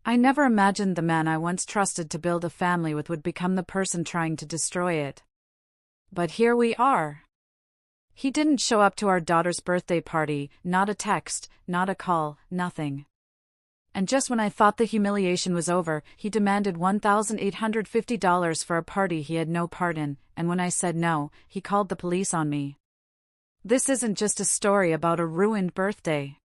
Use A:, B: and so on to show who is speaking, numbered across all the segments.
A: I never imagined the man I once trusted to build a family with would become the person trying to destroy it. But here we are. He didn't show up to our daughter's birthday party, not a text, not a call, nothing. And just when I thought the humiliation was over, he demanded $1,850 for a party he had no part in, and when I said no, he called the police on me. This isn't just a story about a ruined birthday.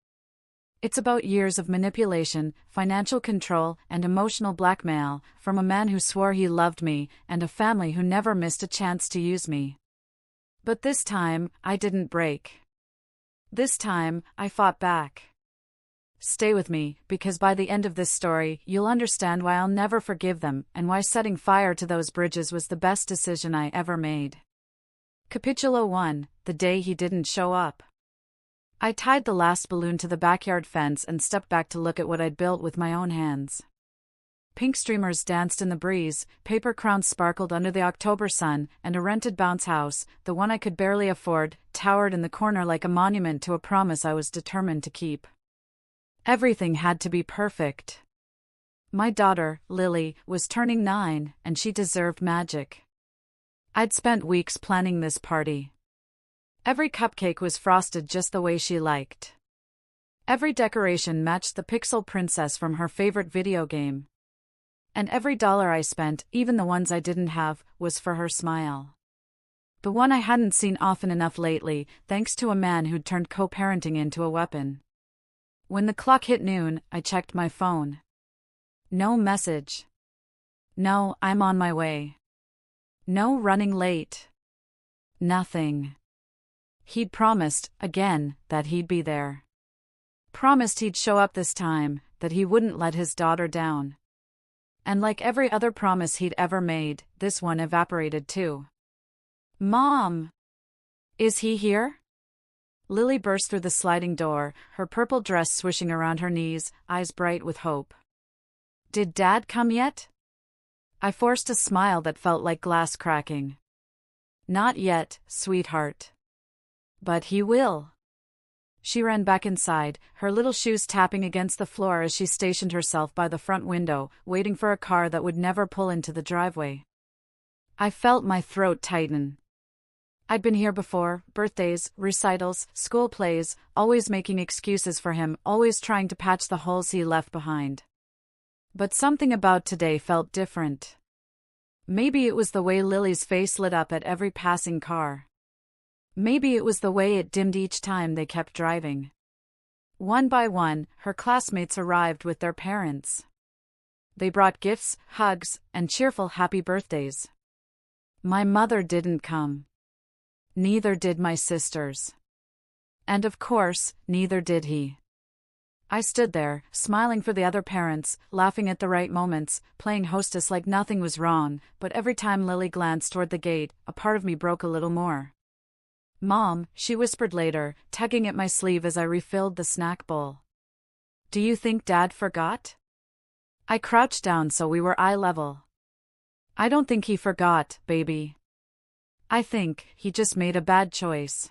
A: It's about years of manipulation, financial control, and emotional blackmail, from a man who swore he loved me, and a family who never missed a chance to use me. But this time, I didn't break. This time, I fought back. Stay with me, because by the end of this story, you'll understand why I'll never forgive them, and why setting fire to those bridges was the best decision I ever made. Capítulo 1, the day he didn't show up. I tied the last balloon to the backyard fence and stepped back to look at what I'd built with my own hands. Pink streamers danced in the breeze, paper crowns sparkled under the October sun, and a rented bounce house, the one I could barely afford, towered in the corner like a monument to a promise I was determined to keep. Everything had to be perfect. My daughter, Lily, was turning 9, and she deserved magic. I'd spent weeks planning this party. Every cupcake was frosted just the way she liked. Every decoration matched the pixel princess from her favorite video game. And every dollar I spent, even the ones I didn't have, was for her smile. The one I hadn't seen often enough lately, thanks to a man who'd turned co-parenting into a weapon. When the clock hit noon, I checked my phone. No message. No, I'm on my way. No running late. Nothing. He'd promised, again, that he'd be there. Promised he'd show up this time, that he wouldn't let his daughter down. And like every other promise he'd ever made, this one evaporated too. Mom! Is he here? Lily burst through the sliding door, her purple dress swishing around her knees, eyes bright with hope. Did Dad come yet? I forced a smile that felt like glass cracking. Not yet, sweetheart. But he will. She ran back inside, her little shoes tapping against the floor as she stationed herself by the front window, waiting for a car that would never pull into the driveway. I felt my throat tighten. I'd been here before, birthdays, recitals, school plays, always making excuses for him, always trying to patch the holes he left behind. But something about today felt different. Maybe it was the way Lily's face lit up at every passing car. Maybe it was the way it dimmed each time they kept driving. One by one, her classmates arrived with their parents. They brought gifts, hugs, and cheerful happy birthdays. My mother didn't come. Neither did my sisters. And of course, neither did he. I stood there, smiling for the other parents, laughing at the right moments, playing hostess like nothing was wrong, but every time Lily glanced toward the gate, a part of me broke a little more. Mom, she whispered later, tugging at my sleeve as I refilled the snack bowl. Do you think Dad forgot? I crouched down so we were eye level. I don't think he forgot, baby. I think he just made a bad choice.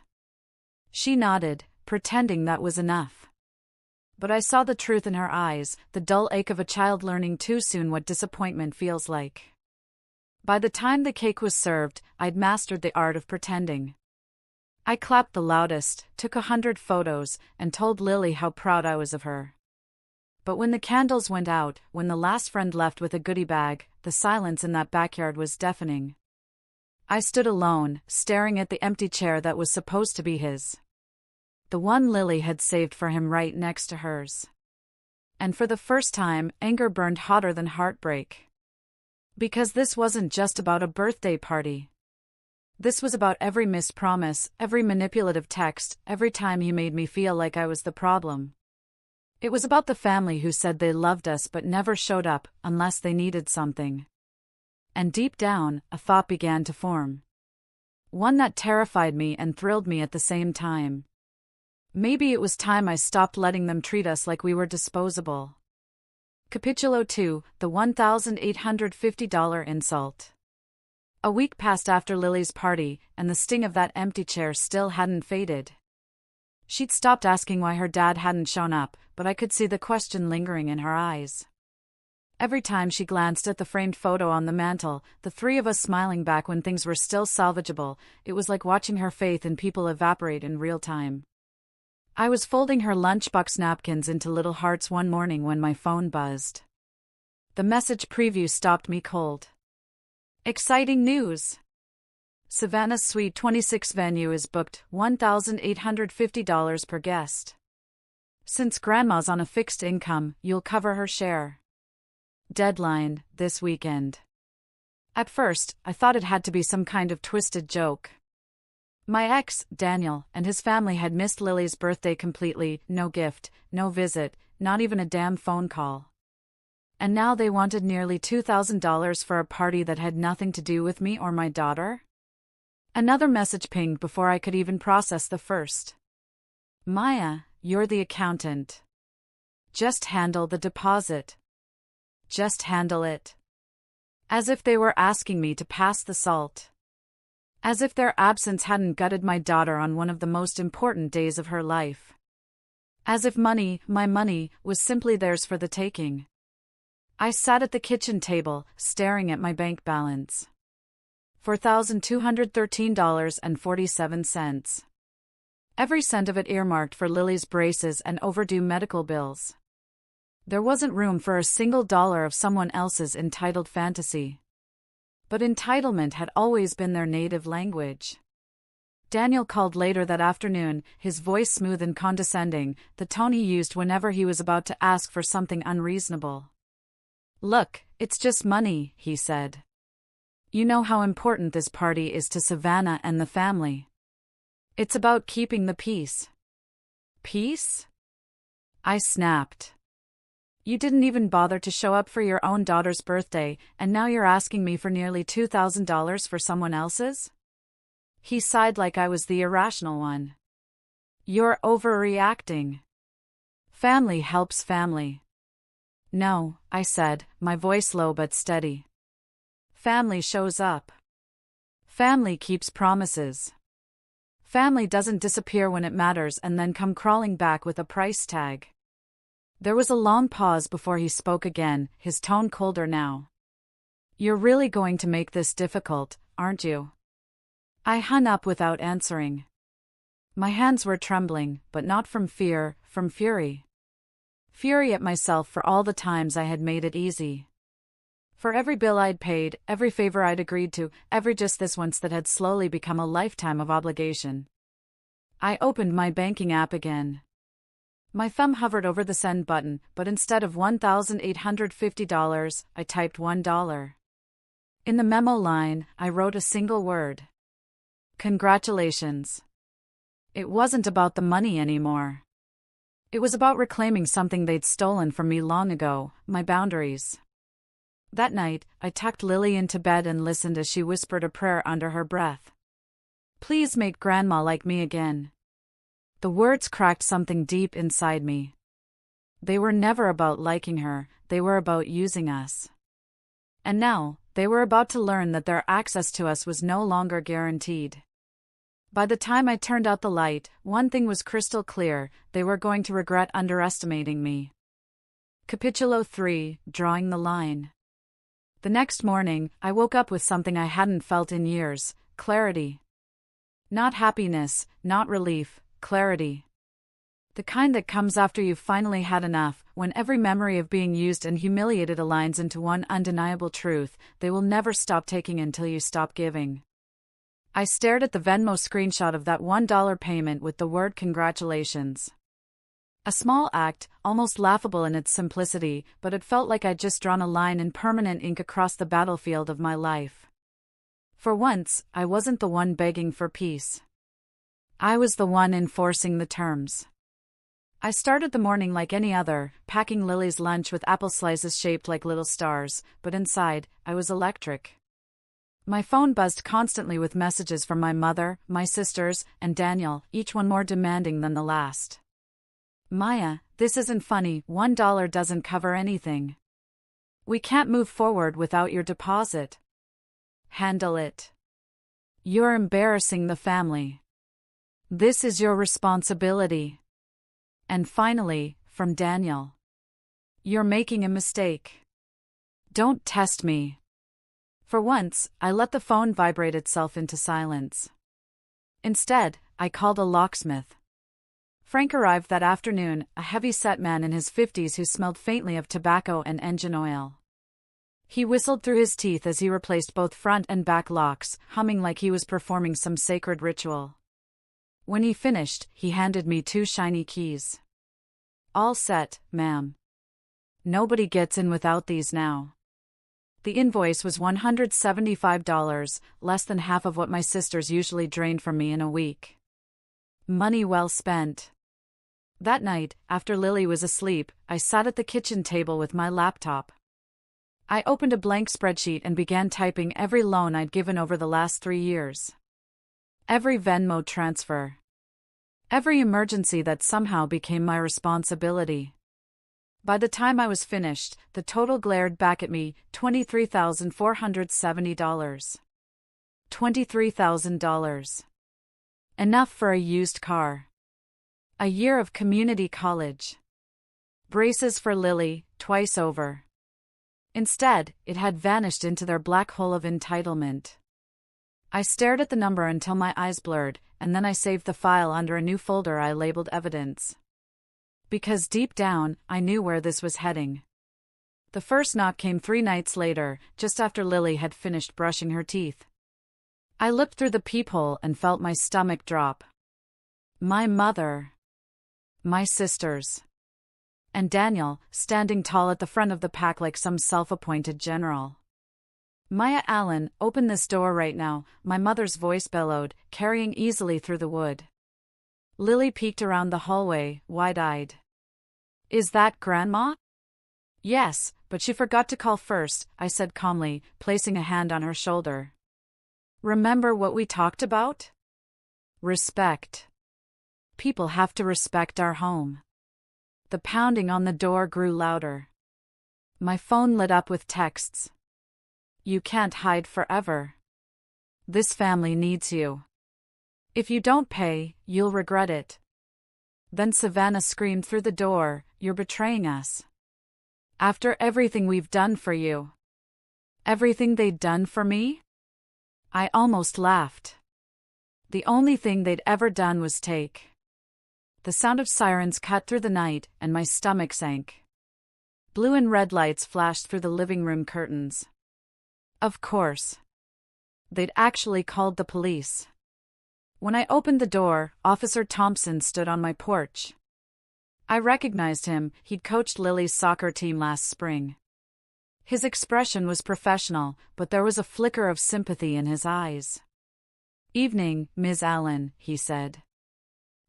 A: She nodded, pretending that was enough. But I saw the truth in her eyes, the dull ache of a child learning too soon what disappointment feels like. By the time the cake was served, I'd mastered the art of pretending. I clapped the loudest, took 100 photos, and told Lily how proud I was of her. But when the candles went out, when the last friend left with a goodie bag, the silence in that backyard was deafening. I stood alone, staring at the empty chair that was supposed to be his. The one Lily had saved for him right next to hers. And for the first time, anger burned hotter than heartbreak. Because this wasn't just about a birthday party. This was about every missed promise, every manipulative text, every time he made me feel like I was the problem. It was about the family who said they loved us but never showed up unless they needed something. And deep down, a thought began to form. One that terrified me and thrilled me at the same time. Maybe it was time I stopped letting them treat us like we were disposable. Capítulo 2, the $1,850 insult. A week passed after Lily's party, and the sting of that empty chair still hadn't faded. She'd stopped asking why her dad hadn't shown up, but I could see the question lingering in her eyes. Every time she glanced at the framed photo on the mantel, the three of us smiling back when things were still salvageable, it was like watching her faith in people evaporate in real time. I was folding her lunchbox napkins into little hearts one morning when my phone buzzed. The message preview stopped me cold. Exciting news! Savannah's Suite 26 venue is booked, $1,850 per guest. Since Grandma's on a fixed income, you'll cover her share. Deadline, this weekend. At first, I thought it had to be some kind of twisted joke. My ex, Daniel, and his family had missed Lily's birthday completely, no gift, no visit, not even a damn phone call. And now they wanted nearly $2,000 for a party that had nothing to do with me or my daughter? Another message pinged before I could even process the first. Maya, you're the accountant. Just handle the deposit. Just handle it. As if they were asking me to pass the salt. As if their absence hadn't gutted my daughter on one of the most important days of her life. As if money, my money, was simply theirs for the taking. I sat at the kitchen table, staring at my bank balance. $4,213.47. Every cent of it earmarked for Lily's braces and overdue medical bills. There wasn't room for a single dollar of someone else's entitled fantasy. But entitlement had always been their native language. Daniel called later that afternoon, his voice smooth and condescending, the tone he used whenever he was about to ask for something unreasonable. Look, it's just money, he said. You know how important this party is to Savannah and the family. It's about keeping the peace. Peace? I snapped. You didn't even bother to show up for your own daughter's birthday, and now you're asking me for nearly $2,000 for someone else's? He sighed like I was the irrational one. You're overreacting. Family helps family. No, I said, my voice low but steady. Family shows up. Family keeps promises. Family doesn't disappear when it matters and then come crawling back with a price tag. There was a long pause before he spoke again, his tone colder now. You're really going to make this difficult, aren't you? I hung up without answering. My hands were trembling, but not from fear, from fury. Fury at myself for all the times I had made it easy. For every bill I'd paid, every favor I'd agreed to, every just this once that had slowly become a lifetime of obligation. I opened my banking app again. My thumb hovered over the send button, but instead of $1,850, I typed $1. In the memo line, I wrote a single word. Congratulations. It wasn't about the money anymore. It was about reclaiming something they'd stolen from me long ago, my boundaries. That night, I tucked Lily into bed and listened as she whispered a prayer under her breath. Please make Grandma like me again. The words cracked something deep inside me. They were never about liking her, they were about using us. And now, they were about to learn that their access to us was no longer guaranteed. By the time I turned out the light, one thing was crystal clear, they were going to regret underestimating me. Capítulo 3, Drawing the Line. The next morning, I woke up with something I hadn't felt in years, clarity. Not happiness, not relief, clarity. The kind that comes after you've finally had enough, when every memory of being used and humiliated aligns into one undeniable truth, they will never stop taking until you stop giving. I stared at the Venmo screenshot of that $1 payment with the word congratulations. A small act, almost laughable in its simplicity, but it felt like I'd just drawn a line in permanent ink across the battlefield of my life. For once, I wasn't the one begging for peace. I was the one enforcing the terms. I started the morning like any other, packing Lily's lunch with apple slices shaped like little stars, but inside, I was electric. My phone buzzed constantly with messages from my mother, my sisters, and Daniel, each one more demanding than the last. Maya, this isn't funny, $1 doesn't cover anything. We can't move forward without your deposit. Handle it. You're embarrassing the family. This is your responsibility. And finally, from Daniel. You're making a mistake. Don't test me. For once, I let the phone vibrate itself into silence. Instead, I called a locksmith. Frank arrived that afternoon, a heavy-set man in his 50s who smelled faintly of tobacco and engine oil. He whistled through his teeth as he replaced both front and back locks, humming like he was performing some sacred ritual. When he finished, he handed me 2 shiny keys. All set, ma'am. Nobody gets in without these now. The invoice was $175, less than half of what my sisters usually drained from me in a week. Money well spent. That night, after Lily was asleep, I sat at the kitchen table with my laptop. I opened a blank spreadsheet and began typing every loan I'd given over the last 3 years. Every Venmo transfer. Every emergency that somehow became my responsibility. By the time I was finished, the total glared back at me, $23,470. $23,000. Enough for a used car. A year of community college. Braces for Lily, twice over. Instead, it had vanished into their black hole of entitlement. I stared at the number until my eyes blurred, and then I saved the file under a new folder I labeled Evidence. Because deep down, I knew where this was heading. The first knock came 3 nights later, just after Lily had finished brushing her teeth. I looked through the peephole and felt my stomach drop. My mother. My sisters. And Daniel, standing tall at the front of the pack like some self-appointed general. Maya Allen, open this door right now, my mother's voice bellowed, carrying easily through the wood. Lily peeked around the hallway, wide-eyed. Is that Grandma? Yes, but she forgot to call first, I said calmly, placing a hand on her shoulder. Remember what we talked about? Respect. People have to respect our home. The pounding on the door grew louder. My phone lit up with texts. You can't hide forever. This family needs you. If you don't pay, you'll regret it. Then Savannah screamed through the door, You're betraying us. After everything we've done for you. Everything they'd done for me? I almost laughed. The only thing they'd ever done was take. The sound of sirens cut through the night, and my stomach sank. Blue and red lights flashed through the living room curtains. Of course. They'd actually called the police. When I opened the door, Officer Thompson stood on my porch. I recognized him, he'd coached Lily's soccer team last spring. His expression was professional, but there was a flicker of sympathy in his eyes. Evening, Ms. Allen, he said.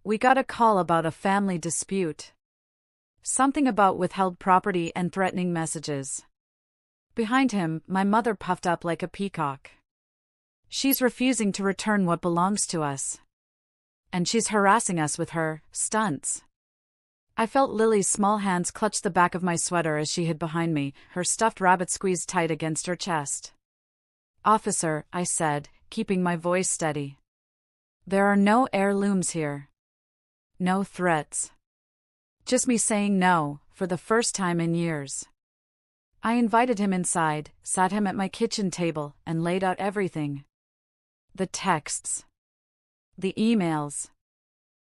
A: We got a call about a family dispute. Something about withheld property and threatening messages. Behind him, my mother puffed up like a peacock. She's refusing to return what belongs to us. And she's harassing us with her stunts. I felt Lily's small hands clutch the back of my sweater as she hid behind me, her stuffed rabbit squeezed tight against her chest. Officer, I said, keeping my voice steady. There are no heirlooms here. No threats. Just me saying no, for the first time in years. I invited him inside, sat him at my kitchen table, and laid out everything. The texts. The emails.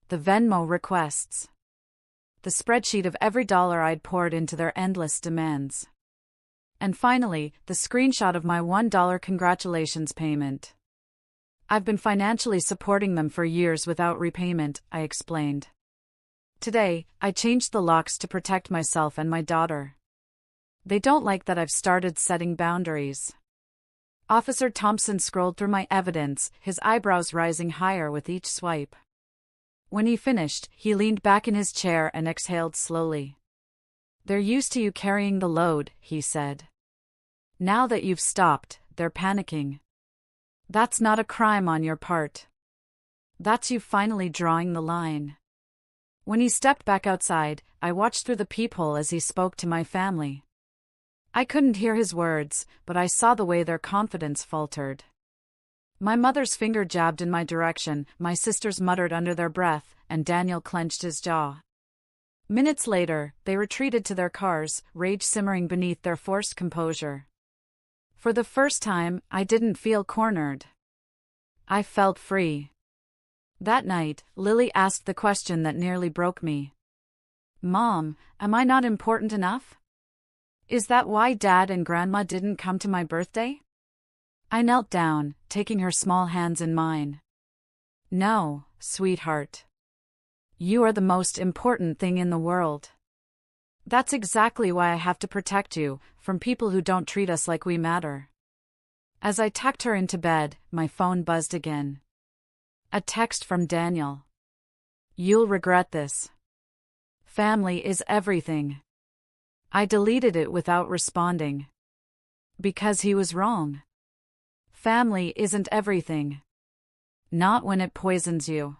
A: The Venmo requests. The spreadsheet of every dollar I'd poured into their endless demands. And finally, the screenshot of my $1 congratulations payment. I've been financially supporting them for years without repayment, I explained. Today, I changed the locks to protect myself and my daughter. They don't like that I've started setting boundaries. Officer Thompson scrolled through my evidence, his eyebrows rising higher with each swipe. When he finished, he leaned back in his chair and exhaled slowly. They're used to you carrying the load, he said. Now that you've stopped, they're panicking. That's not a crime on your part. That's you finally drawing the line. When he stepped back outside, I watched through the peephole as he spoke to my family. I couldn't hear his words, but I saw the way their confidence faltered. My mother's finger jabbed in my direction, my sisters muttered under their breath, and Daniel clenched his jaw. Minutes later, they retreated to their cars, rage simmering beneath their forced composure. For the first time, I didn't feel cornered. I felt free. That night, Lily asked the question that nearly broke me. Mom, am I not important enough? Is that why Dad and Grandma didn't come to my birthday? I knelt down, taking her small hands in mine. No, sweetheart. You are the most important thing in the world. That's exactly why I have to protect you from people who don't treat us like we matter. As I tucked her into bed, my phone buzzed again. A text from Daniel. You'll regret this. Family is everything. I deleted it without responding. Because he was wrong. Family isn't everything. Not when it poisons you.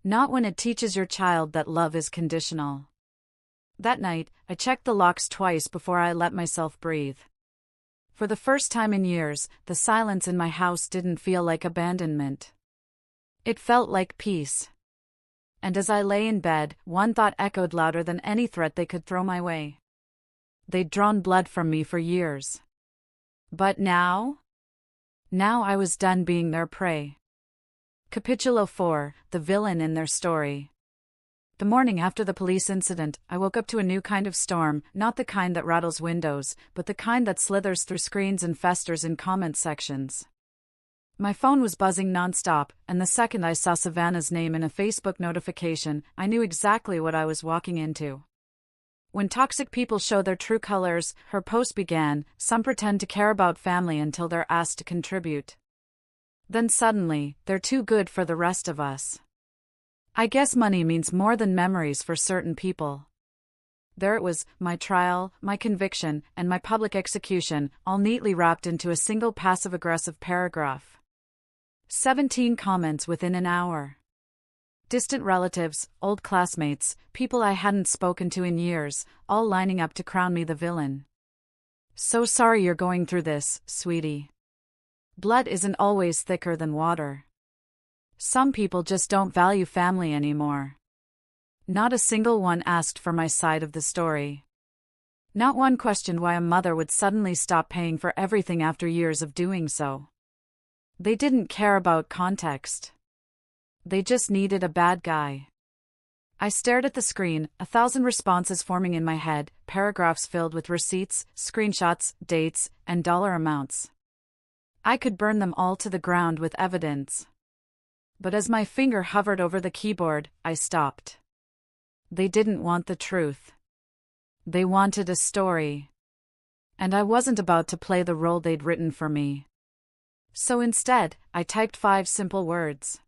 A: Not when it teaches your child that love is conditional. That night, I checked the locks twice before I let myself breathe. For the first time in years, the silence in my house didn't feel like abandonment. It felt like peace. And as I lay in bed, one thought echoed louder than any threat they could throw my way. They'd drawn blood from me for years. But now? Now I was done being their prey. Capítulo 4, the villain in their story. The morning after the police incident, I woke up to a new kind of storm, not the kind that rattles windows, but the kind that slithers through screens and festers in comment sections. My phone was buzzing nonstop, and the second I saw Savannah's name in a Facebook notification, I knew exactly what I was walking into. When toxic people show their true colors, her post began, some pretend to care about family until they're asked to contribute. Then suddenly, they're too good for the rest of us. I guess money means more than memories for certain people. There it was, my trial, my conviction, and my public execution, all neatly wrapped into a single passive-aggressive paragraph. 17 comments within an hour. Distant relatives, old classmates, people I hadn't spoken to in years, all lining up to crown me the villain. So sorry you're going through this, sweetie. Blood isn't always thicker than water. Some people just don't value family anymore. Not a single one asked for my side of the story. Not one questioned why a mother would suddenly stop paying for everything after years of doing so. They didn't care about context. They just needed a bad guy. I stared at the screen, 1,000 responses forming in my head, paragraphs filled with receipts, screenshots, dates, and dollar amounts. I could burn them all to the ground with evidence. But as my finger hovered over the keyboard, I stopped. They didn't want the truth. They wanted a story. And I wasn't about to play the role they'd written for me. So instead, I typed 5 simple words.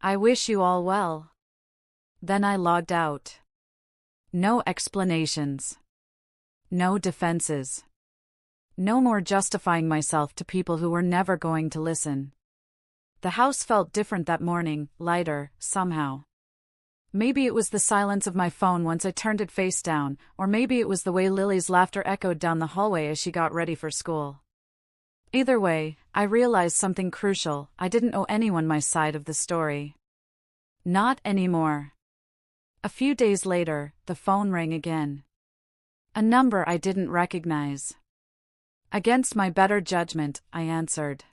A: I wish you all well. Then I logged out. No explanations. No defenses. No more justifying myself to people who were never going to listen. The house felt different that morning, lighter, somehow. Maybe it was the silence of my phone once I turned it face down, or maybe it was the way Lily's laughter echoed down the hallway as she got ready for school. Either way, I realized something crucial: I didn't owe anyone my side of the story. Not anymore. A few days later, the phone rang again. A number I didn't recognize. Against my better judgment, I answered.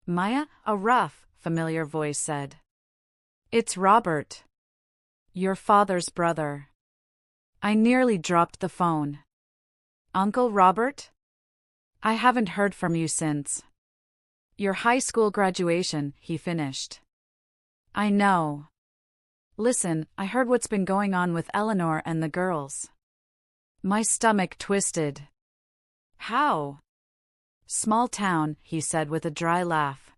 A: Maya, a rough, familiar voice said. It's Robert. Your father's brother. I nearly dropped the phone. Uncle Robert? I haven't heard from you since your high school graduation, he finished. I know. Listen, I heard what's been going on with Eleanor and the girls. My stomach twisted. How? Small town, he said with a dry laugh.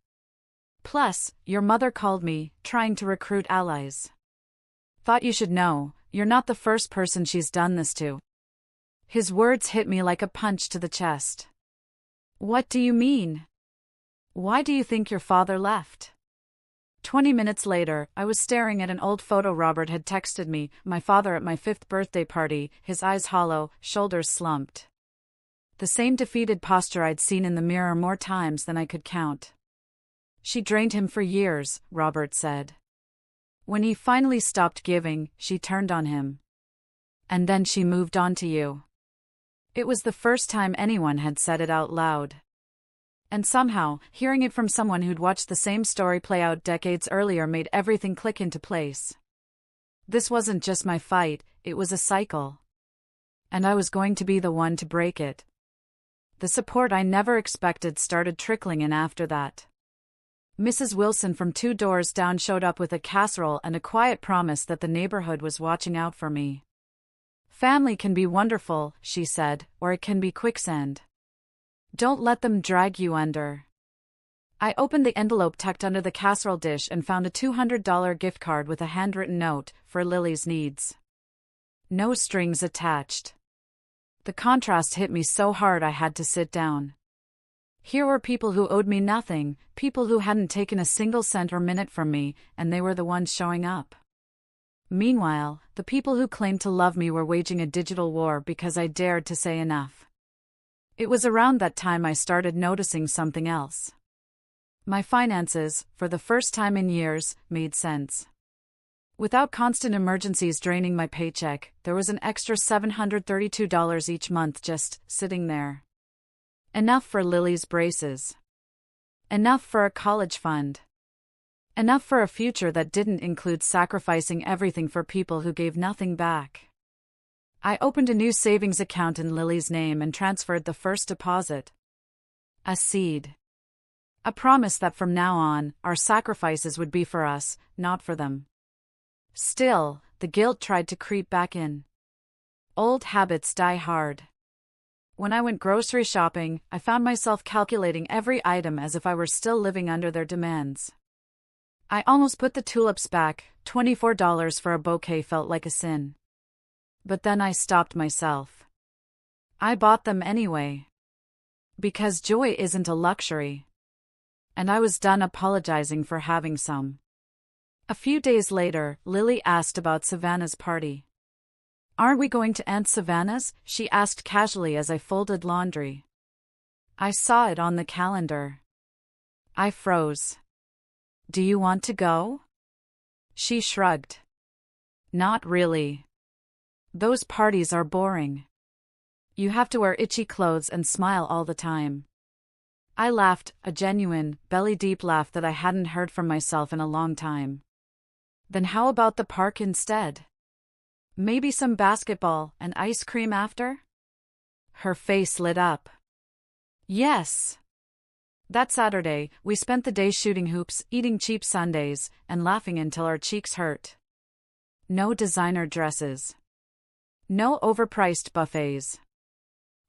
A: Plus, your mother called me, trying to recruit allies. Thought you should know, you're not the first person she's done this to. His words hit me like a punch to the chest. What do you mean? Why do you think your father left? 20 minutes later, I was staring at an old photo Robert had texted me, my father at my 5th birthday party, his eyes hollow, shoulders slumped. The same defeated posture I'd seen in the mirror more times than I could count. She drained him for years, Robert said. When he finally stopped giving, she turned on him. And then she moved on to you. It was the first time anyone had said it out loud. And somehow, hearing it from someone who'd watched the same story play out decades earlier made everything click into place. This wasn't just my fight, it was a cycle. And I was going to be the one to break it. The support I never expected started trickling in after that. Mrs. Wilson from 2 doors down showed up with a casserole and a quiet promise that the neighborhood was watching out for me. Family can be wonderful, she said, or it can be quicksand. Don't let them drag you under. I opened the envelope tucked under the casserole dish and found a $200 gift card with a handwritten note, for Lily's needs. No strings attached. The contrast hit me so hard I had to sit down. Here were people who owed me nothing, people who hadn't taken a single cent or minute from me, and they were the ones showing up. Meanwhile, the people who claimed to love me were waging a digital war because I dared to say enough. It was around that time I started noticing something else. My finances, for the first time in years, made sense. Without constant emergencies draining my paycheck, there was an extra $732 each month just sitting there. Enough for Lily's braces. Enough for a college fund. Enough for a future that didn't include sacrificing everything for people who gave nothing back. I opened a new savings account in Lily's name and transferred the first deposit. A seed. A promise that from now on, our sacrifices would be for us, not for them. Still, the guilt tried to creep back in. Old habits die hard. When I went grocery shopping, I found myself calculating every item as if I were still living under their demands. I almost put the tulips back. $24 for a bouquet felt like a sin. But then I stopped myself. I bought them anyway. Because joy isn't a luxury. And I was done apologizing for having some. A few days later, Lily asked about Savannah's party. "Aren't we going to Aunt Savannah's?" she asked casually as I folded laundry. I saw it on the calendar. I froze. "Do you want to go?" She shrugged. "Not really. Those parties are boring. You have to wear itchy clothes and smile all the time." I laughed, a genuine, belly-deep laugh that I hadn't heard from myself in a long time. "Then how about the park instead? Maybe some basketball and ice cream after?" Her face lit up. "Yes." That Saturday, we spent the day shooting hoops, eating cheap sundaes, and laughing until our cheeks hurt. No designer dresses. No overpriced buffets.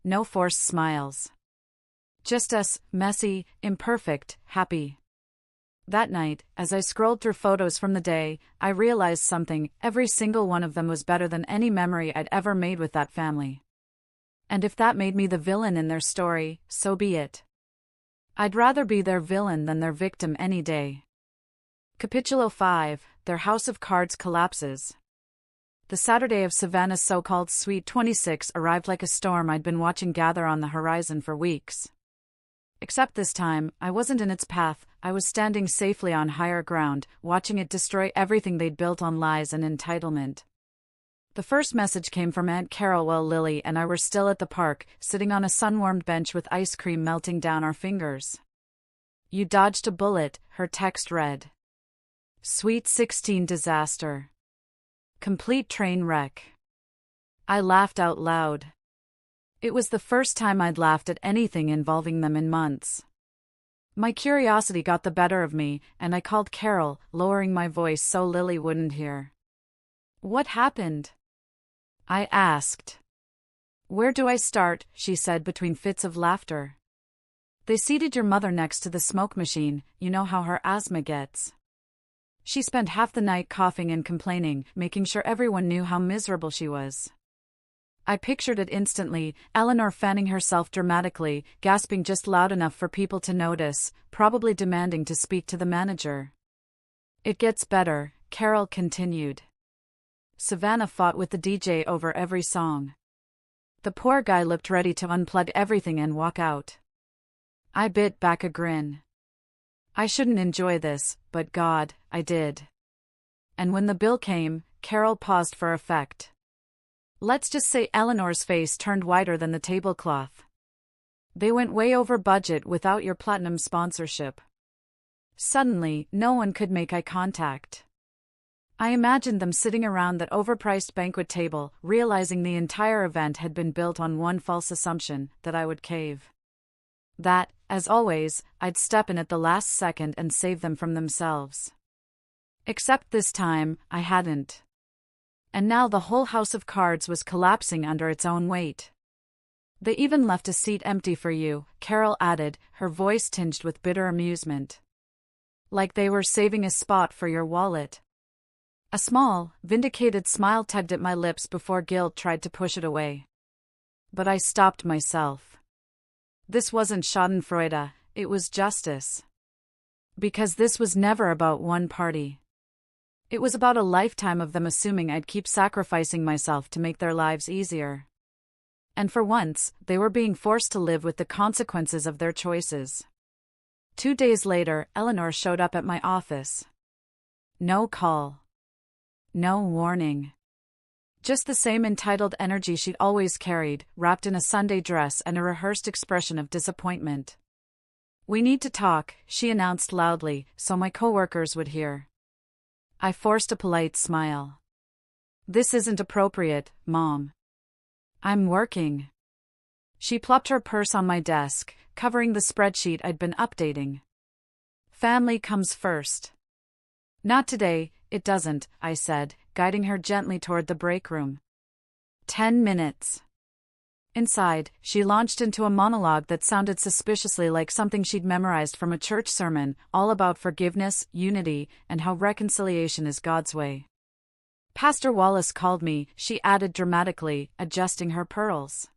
A: No forced smiles. Just us, messy, imperfect, happy. That night, as I scrolled through photos from the day, I realized something: every single one of them was better than any memory I'd ever made with that family. And if that made me the villain in their story, so be it. I'd rather be their villain than their victim any day. Capítulo 5, Their house of cards collapses. The Saturday of Savannah's so-called Sweet 26 arrived like a storm I'd been watching gather on the horizon for weeks. Except this time, I wasn't in its path. I was standing safely on higher ground, watching it destroy everything they'd built on lies and entitlement. The first message came from Aunt Carol while Lily and I were still at the park, sitting on a sun-warmed bench with ice cream melting down our fingers. "You dodged a bullet," her text read. Sweet 16 disaster. Complete train wreck. I laughed out loud. It was the first time I'd laughed at anything involving them in months. My curiosity got the better of me, and I called Carol, lowering my voice so Lily wouldn't hear. "What happened?" I asked. "Where do I start?" she said between fits of laughter. "They seated your mother next to the smoke machine, you know how her asthma gets. She spent half the night coughing and complaining, making sure everyone knew how miserable she was." I pictured it instantly, Eleanor fanning herself dramatically, gasping just loud enough for people to notice, probably demanding to speak to the manager. "It gets better," Carol continued. "Savannah fought with the DJ over every song. The poor guy looked ready to unplug everything and walk out." I bit back a grin. I shouldn't enjoy this, but God, I did. And when the bill came, Carol paused for effect. Let's just say Eleanor's face turned whiter than the tablecloth. They went way over budget without your platinum sponsorship. Suddenly, no one could make eye contact. I imagined them sitting around that overpriced banquet table, realizing the entire event had been built on one false assumption, that I would cave. That, as always, I'd step in at the last second and save them from themselves. Except this time, I hadn't. And now the whole house of cards was collapsing under its own weight. They even left a seat empty for you, Carol added, her voice tinged with bitter amusement. Like they were saving a spot for your wallet. A small, vindicated smile tugged at my lips before guilt tried to push it away. But I stopped myself. This wasn't schadenfreude, it was justice. Because this was never about one party. It was about a lifetime of them assuming I'd keep sacrificing myself to make their lives easier. And for once, they were being forced to live with the consequences of their choices. 2 days later, Eleanor showed up at my office. No call. No warning. Just the same entitled energy she'd always carried, wrapped in a Sunday dress and a rehearsed expression of disappointment. We need to talk, she announced loudly, so my coworkers would hear. I forced a polite smile. This isn't appropriate, Mom. I'm working. She plopped her purse on my desk, covering the spreadsheet I'd been updating. Family comes first. Not today, it doesn't, I said, guiding her gently toward the break room. 10 minutes. Inside, she launched into a monologue that sounded suspiciously like something she'd memorized from a church sermon, all about forgiveness, unity, and how reconciliation is God's way. Pastor Wallace called me, she added dramatically, adjusting her pearls.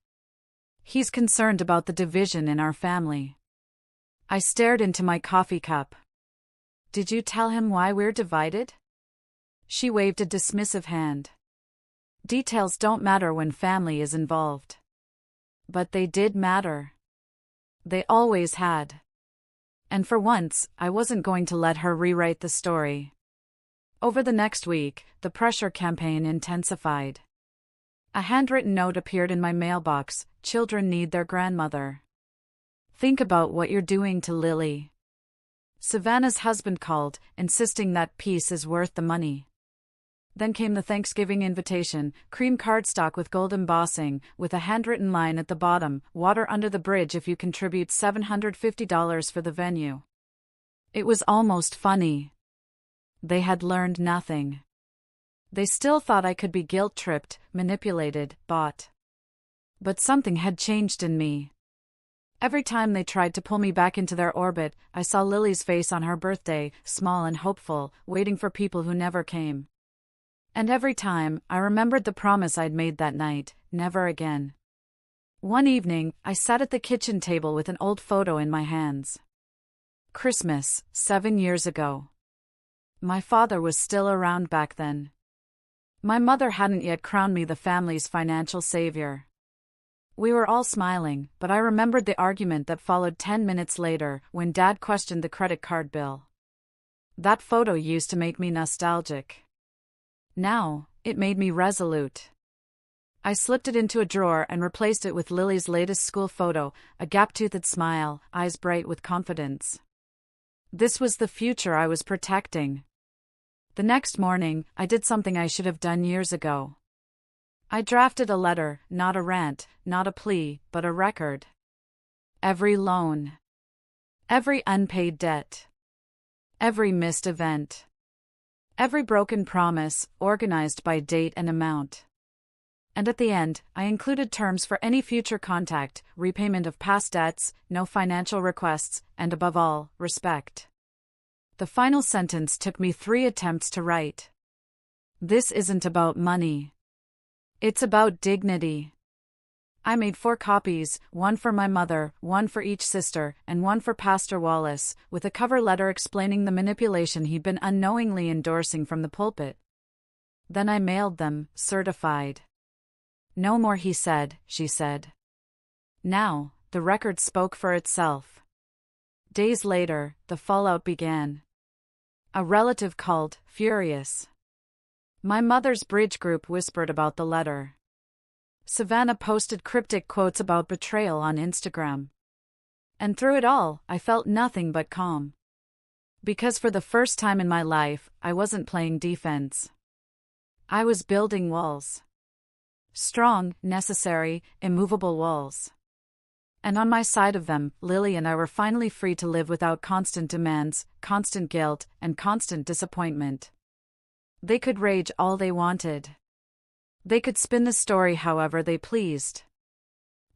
A: He's concerned about the division in our family. I stared into my coffee cup. Did you tell him why we're divided? She waved a dismissive hand. Details don't matter when family is involved. But they did matter. They always had. And for once, I wasn't going to let her rewrite the story. Over the next week, the pressure campaign intensified. A handwritten note appeared in my mailbox, children need their grandmother. Think about what you're doing to Lily. Savannah's husband called, insisting that peace is worth the money. Then came the Thanksgiving invitation, cream cardstock with gold embossing, with a handwritten line at the bottom, water under the bridge if you contribute $750 for the venue. It was almost funny. They had learned nothing. They still thought I could be guilt-tripped, manipulated, bought. But something had changed in me. Every time they tried to pull me back into their orbit, I saw Lily's face on her birthday, small and hopeful, waiting for people who never came. And every time, I remembered the promise I'd made that night, never again. One evening, I sat at the kitchen table with an old photo in my hands. Christmas, 7 years ago. My father was still around back then. My mother hadn't yet crowned me the family's financial savior. We were all smiling, but I remembered the argument that followed 10 minutes later, when Dad questioned the credit card bill. That photo used to make me nostalgic. Now, it made me resolute. I slipped it into a drawer and replaced it with Lily's latest school photo, a gap-toothed smile, eyes bright with confidence. This was the future I was protecting. The next morning, I did something I should have done years ago. I drafted a letter, not a rant, not a plea, but a record. Every loan. Every unpaid debt. Every missed event. Every broken promise, organized by date and amount. And at the end, I included terms for any future contact, repayment of past debts, no financial requests, and above all, respect. The final sentence took me 3 attempts to write. This isn't about money. It's about dignity. I made 4 copies, one for my mother, one for each sister, and one for Pastor Wallace, with a cover letter explaining the manipulation he'd been unknowingly endorsing from the pulpit. Then I mailed them, certified. No more he said, she said. Now, the record spoke for itself. Days later, the fallout began. A relative called, furious. My mother's bridge group whispered about the letter. Savannah posted cryptic quotes about betrayal on Instagram. And through it all, I felt nothing but calm. Because for the first time in my life, I wasn't playing defense. I was building walls. Strong, necessary, immovable walls. And on my side of them, Lily and I were finally free to live without constant demands, constant guilt, and constant disappointment. They could rage all they wanted. They could spin the story however they pleased.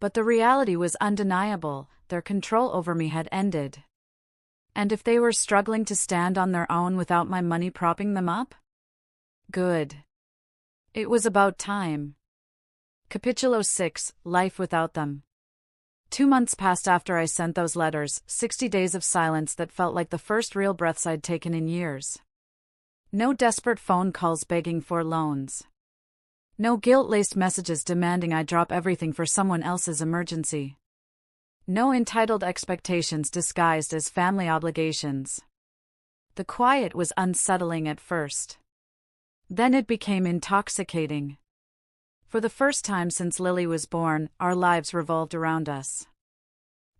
A: But the reality was undeniable: their control over me had ended. And if they were struggling to stand on their own without my money propping them up? Good. It was about time. Capítulo 6: Life Without Them. 2 months passed after I sent those letters, 60 days of silence that felt like the first real breaths I'd taken in years. No desperate phone calls begging for loans. No guilt-laced messages demanding I drop everything for someone else's emergency. No entitled expectations disguised as family obligations. The quiet was unsettling at first. Then it became intoxicating. For the first time since Lily was born, our lives revolved around us.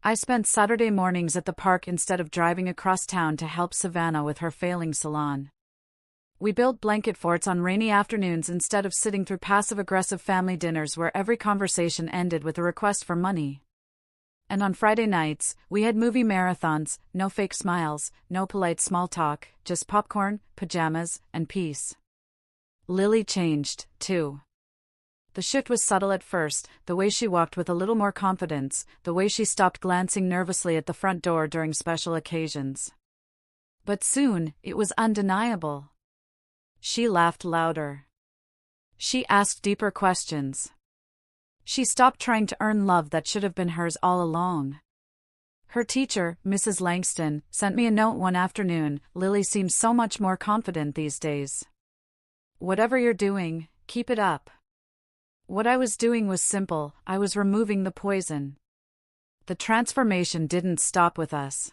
A: I spent Saturday mornings at the park instead of driving across town to help Savannah with her failing salon. We built blanket forts on rainy afternoons instead of sitting through passive-aggressive family dinners where every conversation ended with a request for money. And on Friday nights, we had movie marathons, no fake smiles, no polite small talk, just popcorn, pajamas, and peace. Lily changed, too. The shift was subtle at first: the way she walked with a little more confidence, the way she stopped glancing nervously at the front door during special occasions. But soon, it was undeniable. She laughed louder. She asked deeper questions. She stopped trying to earn love that should have been hers all along. Her teacher, Mrs. Langston, sent me a note one afternoon: "Lily seems so much more confident these days. Whatever you're doing, keep it up." What I was doing was simple: I was removing the poison. The transformation didn't stop with us.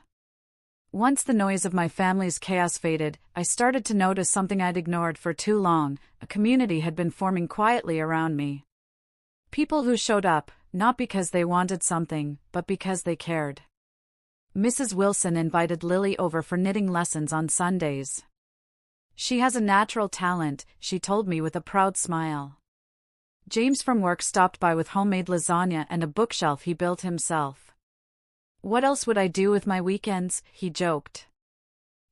A: Once the noise of my family's chaos faded, I started to notice something I'd ignored for too long: a community had been forming quietly around me. People who showed up, not because they wanted something, but because they cared. Mrs. Wilson invited Lily over for knitting lessons on Sundays. "She has a natural talent," she told me with a proud smile. James from work stopped by with homemade lasagna and a bookshelf he built himself. "What else would I do with my weekends?" he joked.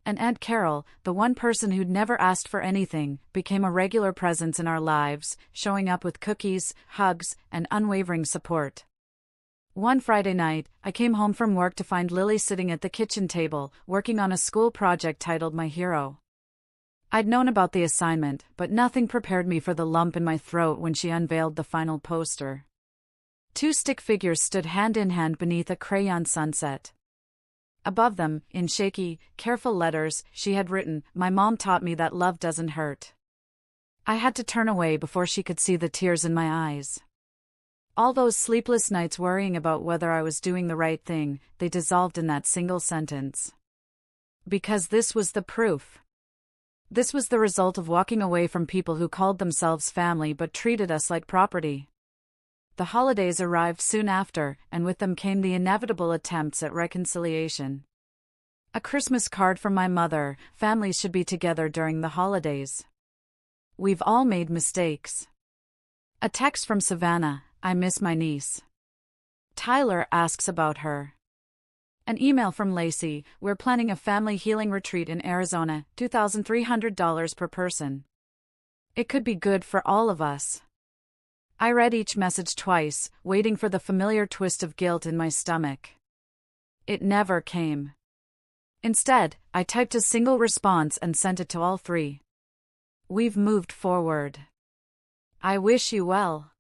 A: And Aunt Carol, the one person who'd never asked for anything, became a regular presence in our lives, showing up with cookies, hugs, and unwavering support. One Friday night, I came home from work to find Lily sitting at the kitchen table, working on a school project titled My Hero. I'd known about the assignment, but nothing prepared me for the lump in my throat when she unveiled the final poster. 2 stick figures stood hand in hand beneath a crayon sunset. Above them, in shaky, careful letters, she had written, "My mom taught me that love doesn't hurt." I had to turn away before she could see the tears in my eyes. All those sleepless nights worrying about whether I was doing the right thing, they dissolved in that single sentence. Because this was the proof. This was the result of walking away from people who called themselves family but treated us like property. The holidays arrived soon after, and with them came the inevitable attempts at reconciliation. A Christmas card from my mother: "Families should be together during the holidays. We've all made mistakes." A text from Savannah: "I miss my niece. Tyler asks about her." An email from Lacey: "We're planning a family healing retreat in Arizona, $2,300 per person. It could be good for all of us." I read each message twice, waiting for the familiar twist of guilt in my stomach. It never came. Instead, I typed a single response and sent it to all 3. "We've moved forward. I wish you well."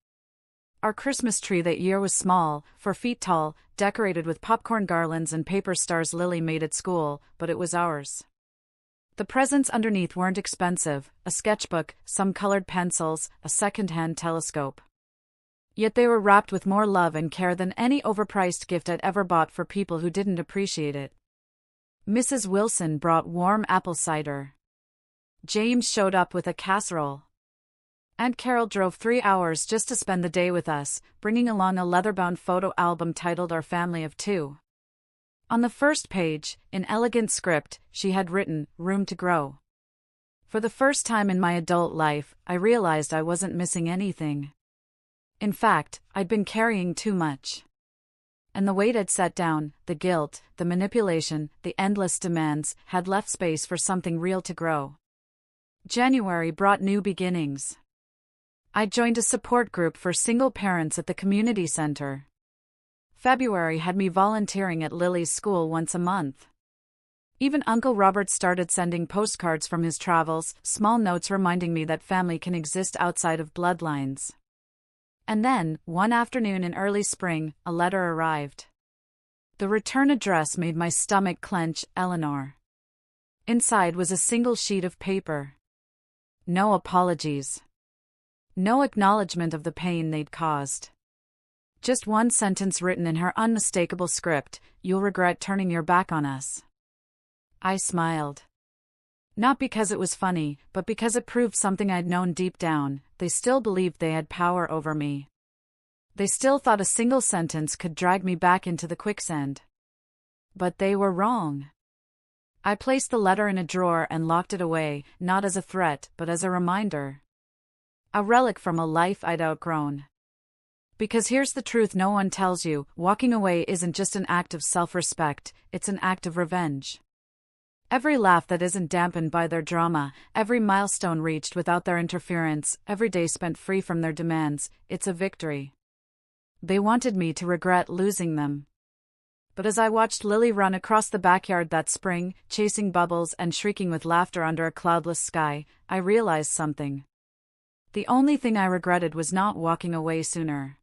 A: Our Christmas tree that year was small, 4 feet tall, decorated with popcorn garlands and paper stars Lily made at school, but it was ours. The presents underneath weren't expensive: a sketchbook, some colored pencils, a second-hand telescope. Yet they were wrapped with more love and care than any overpriced gift I'd ever bought for people who didn't appreciate it. Mrs. Wilson brought warm apple cider. James showed up with a casserole. Aunt Carol drove 3 hours just to spend the day with us, bringing along a leather-bound photo album titled Our Family of Two. On the first page, in elegant script, she had written, "Room to grow." For the first time in my adult life, I realized I wasn't missing anything. In fact, I'd been carrying too much. And the weight I'd set down, the guilt, the manipulation, the endless demands, had left space for something real to grow. January brought new beginnings. I joined a support group for single parents at the community center. February had me volunteering at Lily's school once a month. Even Uncle Robert started sending postcards from his travels, small notes reminding me that family can exist outside of bloodlines. And then, one afternoon in early spring, a letter arrived. The return address made my stomach clench, Eleanor. Inside was a single sheet of paper. No apologies. No acknowledgement of the pain they'd caused. Just one sentence written in her unmistakable script: "You'll regret turning your back on us." I smiled. Not because it was funny, but because it proved something I'd known deep down: they still believed they had power over me. They still thought a single sentence could drag me back into the quicksand. But they were wrong. I placed the letter in a drawer and locked it away, not as a threat, but as a reminder. A relic from a life I'd outgrown. Because here's the truth no one tells you: walking away isn't just an act of self-respect, it's an act of revenge. Every laugh that isn't dampened by their drama, every milestone reached without their interference, every day spent free from their demands, it's a victory. They wanted me to regret losing them. But as I watched Lily run across the backyard that spring, chasing bubbles and shrieking with laughter under a cloudless sky, I realized something. The only thing I regretted was not walking away sooner.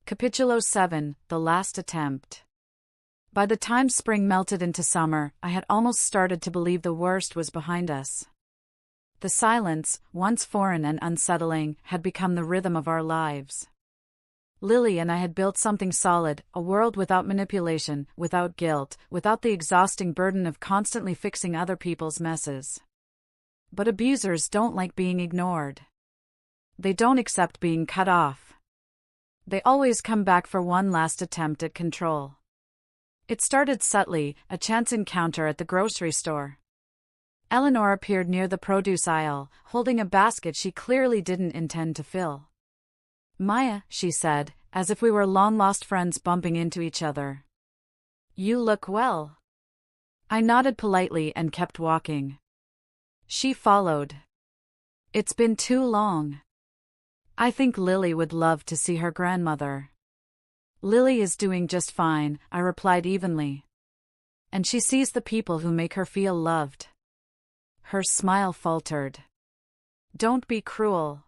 A: Capítulo 7, The Last Attempt. By the time spring melted into summer, I had almost started to believe the worst was behind us. The silence, once foreign and unsettling, had become the rhythm of our lives. Lily and I had built something solid, a world without manipulation, without guilt, without the exhausting burden of constantly fixing other people's messes. But abusers don't like being ignored. They don't accept being cut off. They always come back for one last attempt at control. It started subtly, a chance encounter at the grocery store. Eleanor appeared near the produce aisle, holding a basket she clearly didn't intend to fill. "Maya," she said, as if we were long-lost friends bumping into each other. "You look well." I nodded politely and kept walking. She followed. "It's been too long. I think Lily would love to see her grandmother." "Lily is doing just fine," I replied evenly. "And she sees the people who make her feel loved." Her smile faltered. "Don't be cruel.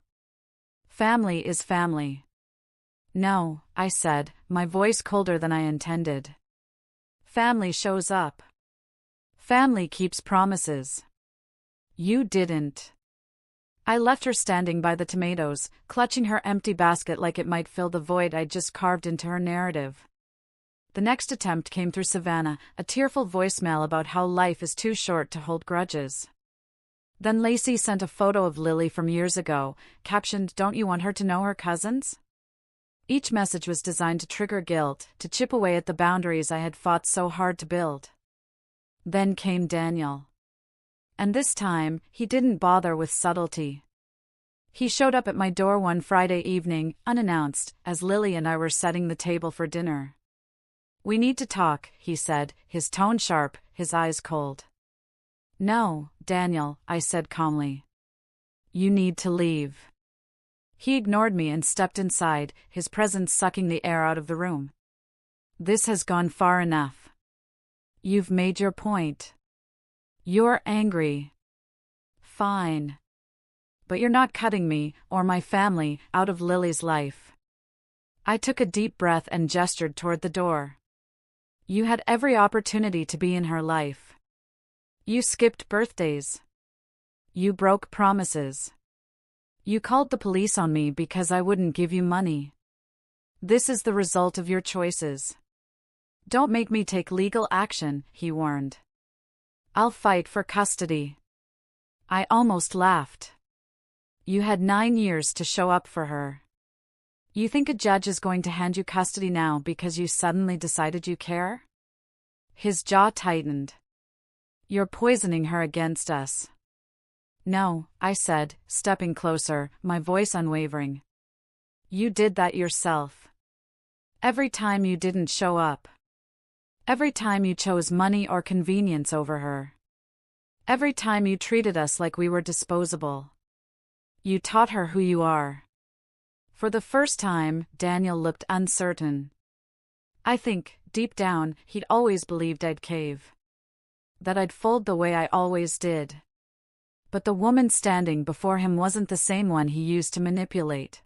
A: Family is family." "No," I said, my voice colder than I intended. "Family shows up. Family keeps promises. You didn't." I left her standing by the tomatoes, clutching her empty basket like it might fill the void I'd just carved into her narrative. The next attempt came through Savannah, a tearful voicemail about how life is too short to hold grudges. Then Lacey sent a photo of Lily from years ago, captioned, "Don't you want her to know her cousins?" Each message was designed to trigger guilt, to chip away at the boundaries I had fought so hard to build. Then came Daniel. And this time, he didn't bother with subtlety. He showed up at my door one Friday evening, unannounced, as Lily and I were setting the table for dinner. "We need to talk," he said, his tone sharp, his eyes cold. "No, Daniel," I said calmly. "You need to leave." He ignored me and stepped inside, his presence sucking the air out of the room. "This has gone far enough. You've made your point. You're angry. Fine. But you're not cutting me, or my family, out of Lily's life." I took a deep breath and gestured toward the door. "You had every opportunity to be in her life. You skipped birthdays. You broke promises. You called the police on me because I wouldn't give you money. This is the result of your choices. Don't make me take legal action," he warned. "I'll fight for custody." I almost laughed. You had 9 years to show up for her. You think a judge is going to hand you custody now because you suddenly decided you care? His jaw tightened. You're poisoning her against us. No, I said, stepping closer, my voice unwavering. You did that yourself. Every time you didn't show up. Every time you chose money or convenience over her. Every time you treated us like we were disposable. You taught her who you are. For the first time, Daniel looked uncertain. I think, deep down, he'd always believed I'd cave. That I'd fold the way I always did. But the woman standing before him wasn't the same one he used to manipulate.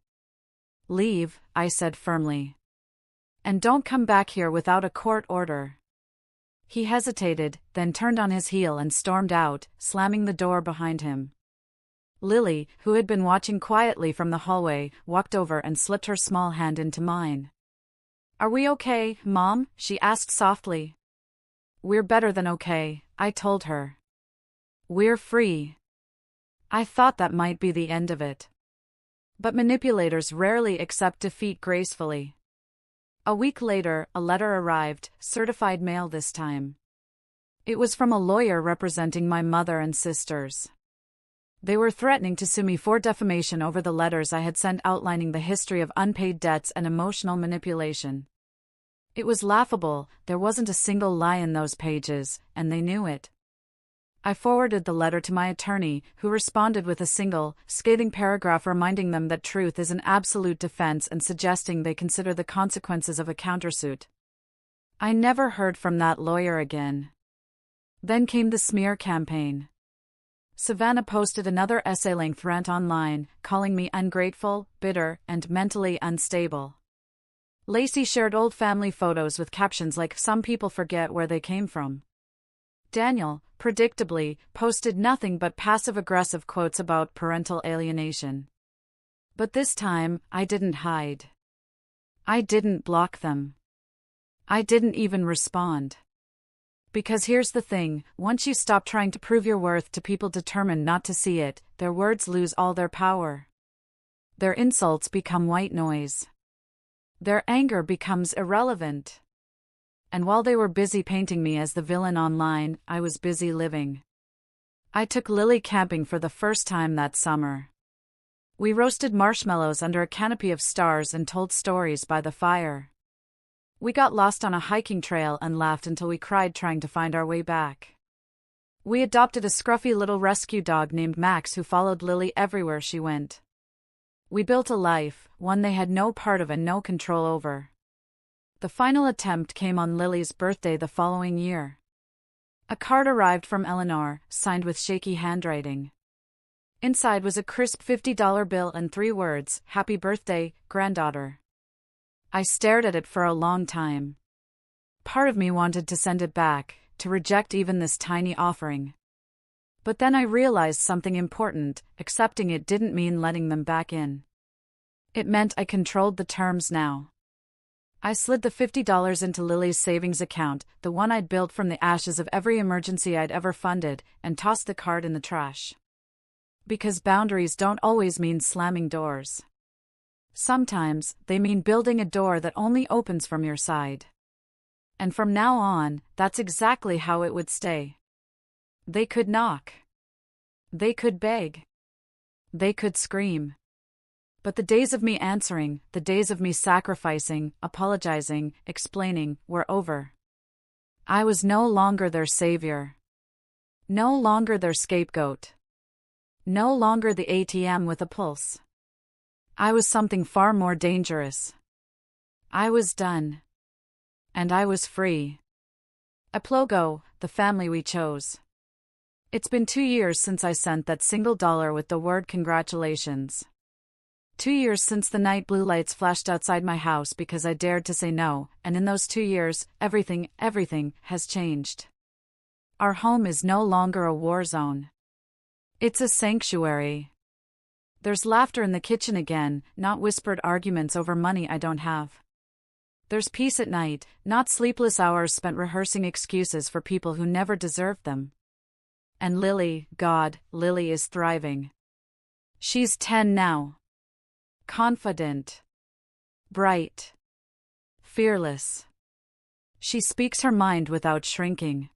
A: Leave, I said firmly. And don't come back here without a court order. He hesitated, then turned on his heel and stormed out, slamming the door behind him. Lily, who had been watching quietly from the hallway, walked over and slipped her small hand into mine. Are we okay, Mom? She asked softly. We're better than okay, I told her. We're free. I thought that might be the end of it. But manipulators rarely accept defeat gracefully. A week later, a letter arrived, certified mail this time. It was from a lawyer representing my mother and sisters. They were threatening to sue me for defamation over the letters I had sent outlining the history of unpaid debts and emotional manipulation. It was laughable, there wasn't a single lie in those pages, and they knew it. I forwarded the letter to my attorney, who responded with a single, scathing paragraph reminding them that truth is an absolute defense and suggesting they consider the consequences of a countersuit. I never heard from that lawyer again. Then came the smear campaign. Savannah posted another essay-length rant online, calling me ungrateful, bitter, and mentally unstable. Lacey shared old family photos with captions like "Some people forget where they came from." Daniel, predictably, posted nothing but passive-aggressive quotes about parental alienation. But this time, I didn't hide. I didn't block them. I didn't even respond. Because here's the thing, once you stop trying to prove your worth to people determined not to see it, their words lose all their power. Their insults become white noise. Their anger becomes irrelevant. And while they were busy painting me as the villain online, I was busy living. I took Lily camping for the first time that summer. We roasted marshmallows under a canopy of stars and told stories by the fire. We got lost on a hiking trail and laughed until we cried trying to find our way back. We adopted a scruffy little rescue dog named Max who followed Lily everywhere she went. We built a life, one they had no part of and no control over. The final attempt came on Lily's birthday the following year. A card arrived from Eleanor, signed with shaky handwriting. Inside was a crisp $50 bill and 3 words, "Happy birthday, granddaughter." I stared at it for a long time. Part of me wanted to send it back, to reject even this tiny offering. But then I realized something important, accepting it didn't mean letting them back in. It meant I controlled the terms now. I slid the $50 into Lily's savings account, the one I'd built from the ashes of every emergency I'd ever funded, and tossed the card in the trash. Because boundaries don't always mean slamming doors. Sometimes, they mean building a door that only opens from your side. And from now on, that's exactly how it would stay. They could knock. They could beg. They could scream. But the days of me answering, the days of me sacrificing, apologizing, explaining, were over. I was no longer their savior. No longer their scapegoat. No longer the ATM with a pulse. I was something far more dangerous. I was done. And I was free. Eplogo, the family we chose. It's been 2 years since I sent that single dollar with the word congratulations. 2 years since the night blue lights flashed outside my house because I dared to say no, and in those 2 years, everything has changed. Our home is no longer a war zone. It's a sanctuary. There's laughter in the kitchen again, not whispered arguments over money I don't have. There's peace at night, not sleepless hours spent rehearsing excuses for people who never deserved them. And Lily, God, Lily is thriving. She's 10 now. Confident. Bright. Fearless. She speaks her mind without shrinking.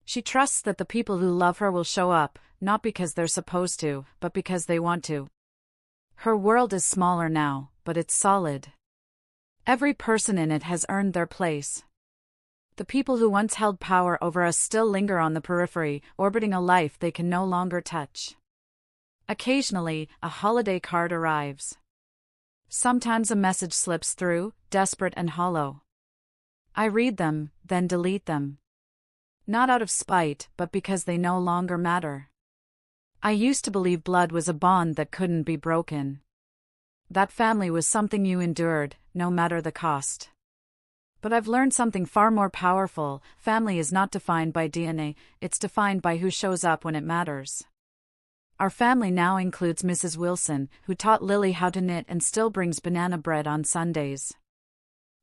A: She trusts that the people who love her will show up, not because they're supposed to, but because they want to. Her world is smaller now, but it's solid. Every person in it has earned their place. The people who once held power over us still linger on the periphery, orbiting a life they can no longer touch. Occasionally, a holiday card arrives. Sometimes a message slips through, desperate and hollow. I read them, then delete them. Not out of spite, but because they no longer matter. I used to believe blood was a bond that couldn't be broken. That family was something you endured, no matter the cost. But I've learned something far more powerful. Family is not defined by DNA, it's defined by who shows up when it matters. Our family now includes Mrs. Wilson, who taught Lily how to knit and still brings banana bread on Sundays.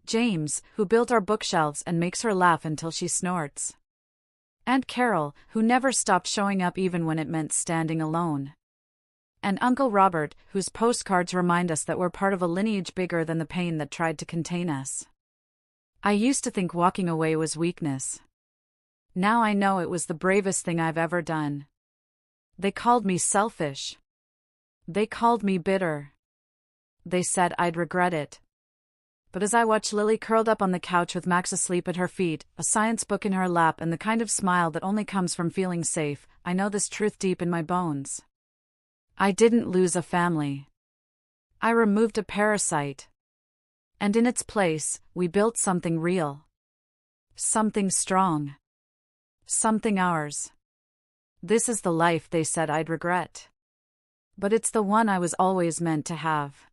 A: James, who built our bookshelves and makes her laugh until she snorts. Aunt Carol, who never stopped showing up even when it meant standing alone. And Uncle Robert, whose postcards remind us that we're part of a lineage bigger than the pain that tried to contain us. I used to think walking away was weakness. Now I know it was the bravest thing I've ever done. They called me selfish. They called me bitter. They said I'd regret it. But as I watch Lily curled up on the couch with Max asleep at her feet, a science book in her lap and the kind of smile that only comes from feeling safe, I know this truth deep in my bones. I didn't lose a family. I removed a parasite. And in its place, we built something real. Something strong. Something ours. This is the life they said I'd regret. But it's the one I was always meant to have.